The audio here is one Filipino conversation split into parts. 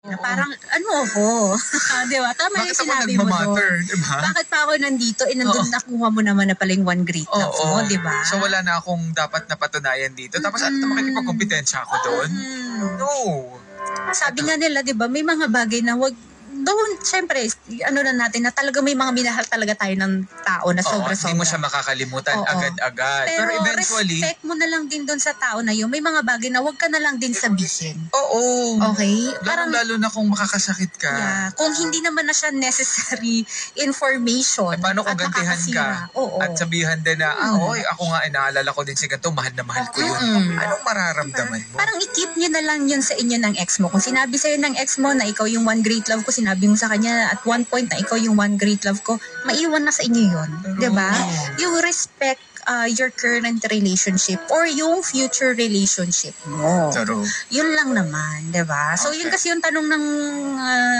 Na Oo. parang, ano ako? Di ba? Tama Bakit yung ako sinabi mo nagmamatter, doon. di ba? Bakit pa ako nandito? Nandun Oo. nakuha mo naman na pala yung one great love Oo. mo, di ba? So wala na akong dapat na patunayan dito. Tapos ano to, makikipagkompetensya ako doon? No. Sabi nga nila, di ba, may mga bagay na wag, doon, syempre, ano na natin, na talaga may mga minahal talaga tayo ng tao na Oo, sobra-sobra. hindi mo siya makakalimutan Oo. agad-agad. Pero eventually, respect mo na lang din doon sa tao na yun. May mga bagay na wag ka na lang din sabihin. oo. Okay? Parang, Lalo na kung makakasakit ka. yeah, kung hindi naman na siya necessary information Paano kung at gantihan nakakasira. ka? Oo. At sabihan din na, oy, ako nga, naalala ko din si ganito, mahal na mahal ko yun. Anong mararamdaman mo? Parang i-keep nyo na lang yun sa inyo ng ex mo. Kung sinabi sa'yo ng ex mo na ikaw yung one great love ko, sinabi mo sa kanya at one point na ikaw yung one great love ko, maiwan na sa inyo yun. Diba? You respect your current relationship or yung future relationship mo. True. Yun lang naman, 'di ba? So Okay. yun kasi yung tanong ng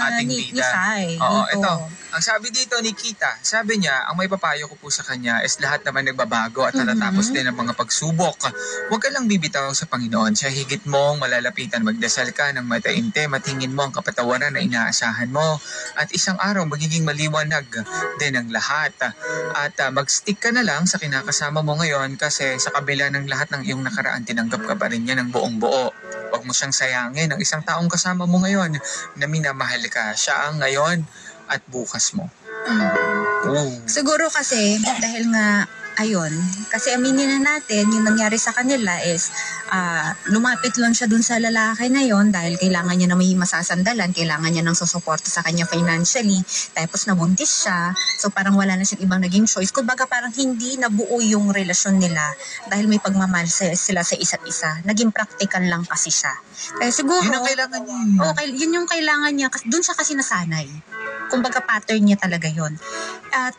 Ating ni bida. Sai. Oo, dito. ito. Ang sabi dito ni Kita, sabi niya, ang may papayo ko po sa kanya is lahat naman nagbabago at natatapos din ang mga pagsubok. Huwag ka lang bibitaw sa Panginoon. Siya higit mong malalapitan. Magdasal ka ng mataimtim at hingin mo ang kapatawaran na inaasahan mo. At isang araw magiging maliwanag din ang lahat. At mag-stick ka na lang sa kinakasama mo ngayon kasi sa kabila ng lahat ng iyong nakaraan, tinanggap ka pa rin niya ng buong buo. Huwag mo siyang sayangin. Ang isang taong kasama mo ngayon na minamahal ka, siya ang ngayon at bukas mo. Siguro kasi, dahil nga, ayun, kasi aminin na natin, yung nangyari sa kanila is, lumapit lang siya dun sa lalaki na yon dahil kailangan niya na may masasandalan, kailangan niya ng susuporta sa kanya financially, tapos nabuntis siya, so parang wala na siyang ibang naging choice. Kumbaga parang hindi nabuo yung relasyon nila dahil may pagmamahal sila sa isa't isa. Naging practical lang kasi siya. Kaya siguro, Yun ang kailangan niya. okay, yun yung kailangan niya, dun siya kasi nasanay. Kumbaga pattern niya talaga yon. At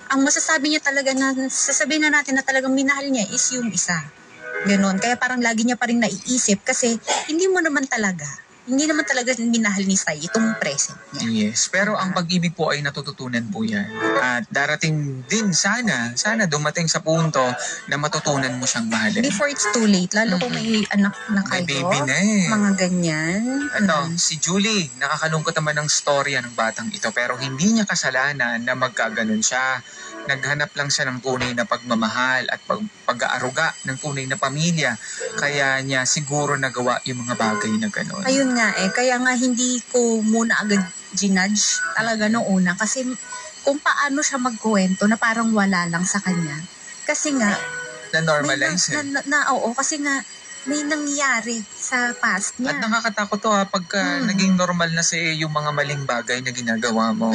ang masasabi niya talaga na sasabihin na natin na talagang minahal niya is yung isa. Ganon. Kaya parang lagi niya pa rin naiisip kasi hindi naman talaga minahal ni Sai itong present niya. Yes, pero ang pag-ibig po ay natututunan po yan. At darating din sana dumating sa punto na matutunan mo siyang mahalin. Before it's too late, lalo kung may anak na May kayo, baby na eh. mga ganyan. Ito, si Julie, nakakalungkot naman ng storya ng batang ito pero hindi niya kasalanan na magkaganon siya. Naghanap lang siya ng tunay na pagmamahal at pag-aaruga ng tunay na pamilya. Kaya niya siguro nagawa yung mga bagay na gano'n. Ayun nga kaya nga hindi ko muna agad ginudge talaga noong una kasi kung paano siya magkuwento na parang wala lang sa kanya. Kasi nga, Na-normalize oo, kasi nga, may nangyari sa past niya. At nakakatakot to pagka naging normal na sa yung mga maling bagay na ginagawa mo.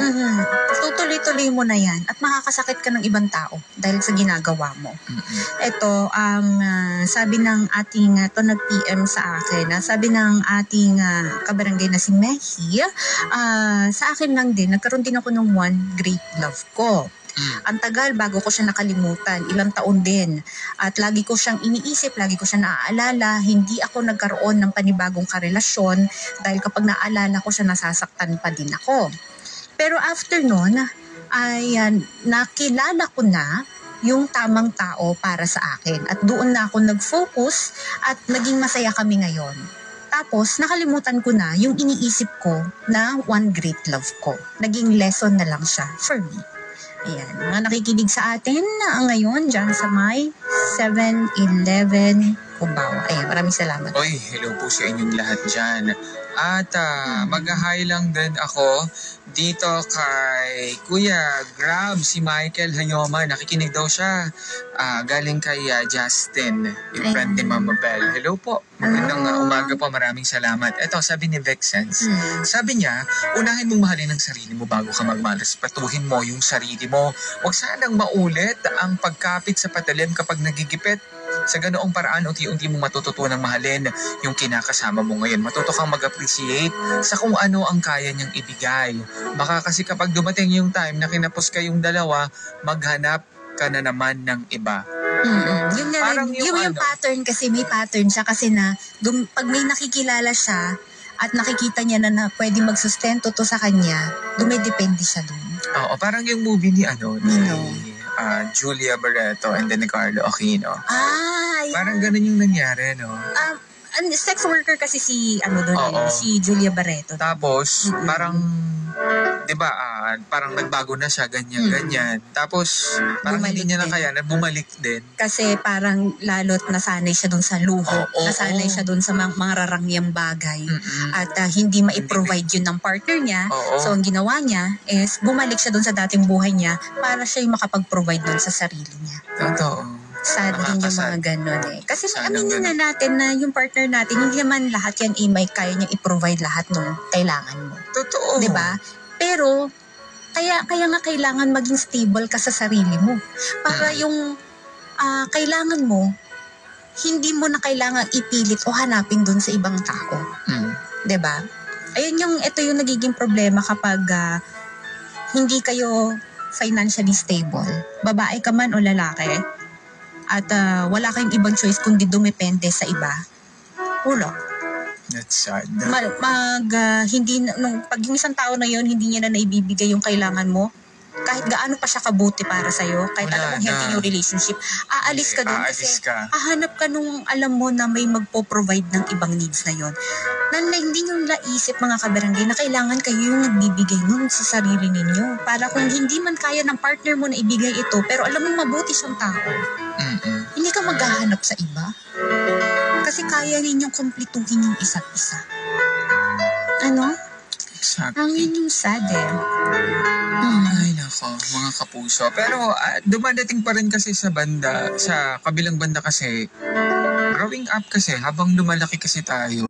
Tutuloy-tuloy mo na yan at makakasakit ka ng ibang tao dahil sa ginagawa mo. Ito, sabi ng ating, to nag-PM sa akin, sabi ng ating kabarangay na si Mehi, sa akin lang din, nagkaroon din ako ng one great love ko. Ang tagal bago ko siya nakalimutan, ilang taon din. At lagi ko siyang iniisip, lagi ko siya naaalala. Hindi ako nagkaroon ng panibagong karelasyon dahil kapag naaalala ko siya, nasasaktan pa din ako. Pero after nun, ay nakilala ko na yung tamang tao para sa akin. At doon na ako nag-focus at naging masaya kami ngayon. Tapos, nakalimutan ko na yung iniisip ko na one great love ko. Naging lesson na lang siya for me. Ayan, mga nakikinig sa atin na ngayon dyan sa may 7-Eleven Cubao. Ayan, maraming salamat. Oy, hello po sa inyong lahat dyan. At mag-hi lang din ako dito kay Kuya Grab, si Michael Hayoma. Nakikinig daw siya. Galing kay Justin, yung friend ni Mama Bell. Hello po. Magandang umaga po. Maraming salamat. Ito, sabi ni Vexens. Sabi niya, unahin mong mahalin ang sarili mo bago ka magmahal. Respetuhin mo yung sarili mo. Huwag sanang maulit ang pagkapit sa patalim kapag nagigipit. Sa ganoong paraan, unti-unti mong matututunang mahalin yung kinakasama mo ngayon. Matuto kang mag-appreciate sa kung ano ang kaya niyang ibigay. Baka kasi kapag dumating yung time na kinapos kayong dalawa, maghanap ka na naman ng iba. Yun nga, yung pattern kasi, may pattern siya kasi na pag may nakikilala siya at nakikita niya na pwede magsustento to sa kanya, dumidepende siya dun. Oo, parang yung movie ni Julia Barreto and then ni Carlo Aquino. Yeah. Parang ganun yung nangyari, no? sex worker kasi si, doon Oo. si Julia Barreto. Tapos, parang, di ba, parang nagbago na siya, ganyan. Tapos, parang Bumalik hindi niya na din. kaya, bumalik din. Kasi parang lalo't nasanay siya doon sa luho. Oo, nasanay oo. siya doon sa mga rarangyang bagay. Mm-mm. At hindi ma-provide yun ng partner niya. Oo. So, ang ginawa niya is bumalik siya doon sa dating buhay niya para siya yung makapag-provide doon sa sarili niya. Totoo. Sad din yung mga Nakakasad. ganun eh. Kasi Sana aminin na ganun. natin na yung partner natin, hindi naman lahat yan may kaya niyang i-provide lahat ng kailangan mo. Totoo. 'Di ba? Pero kaya nga kailangan maging stable ka sa sarili mo. Para yung kailangan mo, hindi mo na kailangan ipilit o hanapin dun sa ibang tao. Mm. 'Di ba? Ito yung nagiging problema kapag hindi kayo financially stable. Babae ka man o lalaki. At wala kayong ibang choice kundi dumepende sa iba. Ulo. That's sad. Pag yung isang tao na yun, hindi niya na naibibigay yung kailangan mo, kahit gaano pa siya kabuti para sa'yo, kahit Wala alam mong healthy na. yung relationship, aalis ka doon kasi Aalis ka. hahanap ka nung alam mo na may magpo-provide ng ibang needs na yun. Na hindi nyo naisip mga kabarangay na kailangan kayo yung nagbibigay nun sa sarili ninyo. Para kung hindi man kaya ng partner mo na ibigay ito, pero alam mo mabuti siyang tao, hindi ka maghahanap sa iba. Kasi kaya ninyong kumpletuhin yung isa't isa. Ano? Exactly. Ang yun yung sad eh. Ay, nako, mga kapuso. Pero dumadating pa rin kasi sa kabilang banda kasi, growing up kasi, habang lumalaki kasi tayo,